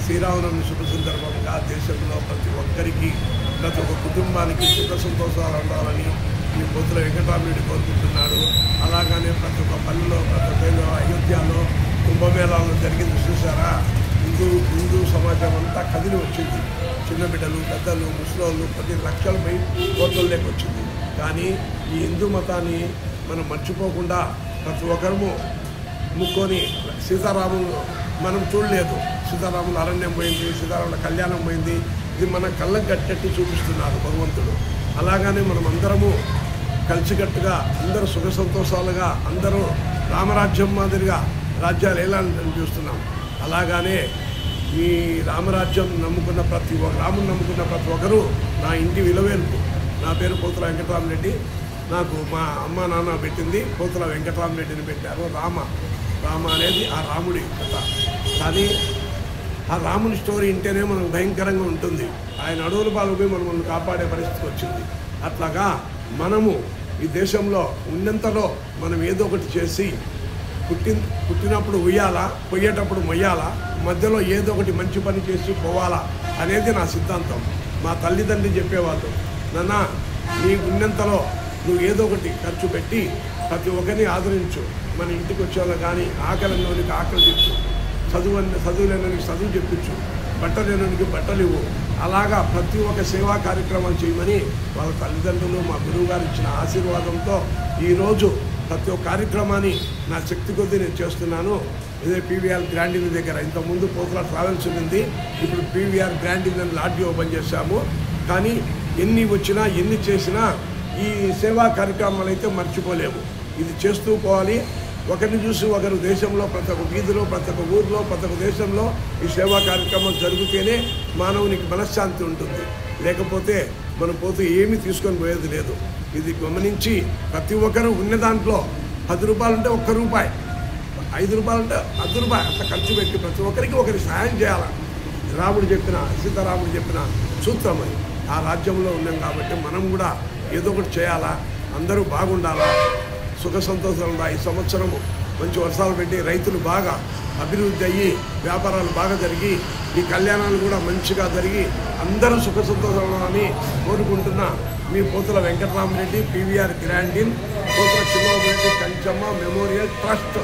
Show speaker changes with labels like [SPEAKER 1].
[SPEAKER 1] శ్రీరామనవమి శుభ సందర్భంగా దేశంలో ప్రతి ఒక్కరికి ప్రతి ఒక్క కుటుంబానికి సుఖ సంతోషాలు ఉండాలని ఈ పోతుల వెంకటరామరెడ్డి కోరుకుంటున్నాడు. అలాగనే ప్రతి ఒక్క పల్లెలో ప్రతి ఒక్క అయోధ్యలో కుంభమేళాలో జరిగింది చూసారా. హిందూ సమాజం అంతా కదిలి వచ్చింది. చిన్న బిడ్డలు, పెద్దలు, ముసలోళ్ళు 10 లక్షలపై కోట్లలోకి వచ్చింది. కానీ ఈ హిందూ మతాన్ని మనం మర్చిపోకుండా ప్రతి ఒక్కరము ముక్కొని సీతారాములు మనం చూడలేదు. సీతారాముల అరణ్యం పోయింది, సీతారాముల కళ్యాణం పోయింది. ఇది మన కళ్ళకు కట్టేట్టు చూపిస్తున్నారు భగవంతుడు. అలాగనే మనం అందరము కలిసికట్టుగా అందరూ సుఖ సంతోషాలుగా అందరూ రామరాజ్యం మాదిరిగా రాజ్యాలు ఎలా చూస్తున్నాం. అలాగానే ఈ రామరాజ్యం నమ్ముకున్న రాముని నమ్ముకున్న ప్రతి ఒక్కరూ నా ఇంటి విలువేంపు. నా పేరు పోతుల వెంకటరామరెడ్డి. నాకు మా అమ్మ నాన్న పెట్టింది పోతుల వెంకటరామరెడ్డిని పెట్టారు. రామ అనేది ఆ రాముడి కథ. కానీ ఆ రాముని స్టోరీ వింటేనే మనకు భయంకరంగా ఉంటుంది. ఆయన అడవుల పాల్పోయి మనల్ని కాపాడే పరిస్థితి వచ్చింది. అట్లాగా మనము ఈ దేశంలో ఉన్నంతలో మనం ఏదో ఒకటి చేసి పుట్టినప్పుడు ఉయ్యాలా, పోయేటప్పుడు మొయ్యాలా, మధ్యలో ఏదో ఒకటి మంచి పని చేసి పోవాలా అనేది నా సిద్ధాంతం. మా తల్లిదండ్రులు చెప్పేవాళ్ళు, నాన్న నీ ఉన్నంతలో నువ్వు ఏదో ఒకటి ఖర్చు పెట్టి ప్రతి ఒక్కరిని ఆదరించు. మన ఇంటికి వచ్చేవాళ్ళు కానీ ఆకలిలోనికి ఆకలి తెచ్చు, చదువులేనోనికి చదువు చెప్పించు, బట్టలేనోనికి బట్టలు ఇవ్వు. అలాగా ప్రతి ఒక్క సేవా కార్యక్రమాలు చేయమని వాళ్ళ తల్లిదండ్రులు మా గురువు గారు ఇచ్చిన ఆశీర్వాదంతో ఈరోజు ప్రతి ఒక్క కార్యక్రమాన్ని నా శక్తి కొద్దీ నేను చేస్తున్నాను. ఇదే పీవీఆర్ గ్రాండ్ ఇన్ దగ్గర ఇంతకుముందు పోతుల ట్రావెల్స్ ఉంది, ఇప్పుడు PVR grand in lodge open చేశాము. కానీ ఎన్ని వచ్చినా ఎన్ని చేసినా ఈ సేవా కార్యక్రమాలు అయితే మర్చిపోలేము. ఇది చేస్తూ పోవాలి. ఒకరిని చూసి ఒకరు దేశంలో ప్రతి ఒక్క వీధిలో, ప్రతి ఒక్క ఊరిలో, ప్రతి ఒక్క దేశంలో ఈ సేవా కార్యక్రమం జరిగితేనే మానవునికి మనశ్శాంతి ఉంటుంది. లేకపోతే మనం పోతే ఏమీ తీసుకొని పోయేది లేదు. ఇది గమనించి ప్రతి ఒక్కరూ ఉన్న దాంట్లో 10 రూపాయలు ఉంటే 1 రూపాయి, 5 రూపాయలు ఉంటే 10 రూపాయలు అట్లా ఖర్చు పెట్టి ప్రతి ఒక్కరికి ఒకరి సహాయం చేయాలి. సీతారాముడు చెప్పిన సూత్రం అది. ఆ రాజ్యంలో ఉన్నాం కాబట్టి మనం కూడా ఏదో ఒకటి చేయాలా, అందరూ బాగుండాలా, సుఖ సంతోషాలు ఉండాలి. ఈ సంవత్సరము మంచి వర్షాలు పెట్టి రైతులు బాగా అభివృద్ధి అయ్యి వ్యాపారాలు బాగా జరిగి ఈ కళ్యాణాలు కూడా మంచిగా జరిగి అందరూ సుఖ సంతోషాలని కోరుకుంటున్న మీ Pothula Venkataramareddy, PVR grand inn, Pothula Chinnareddy Kanchamma memorial trust.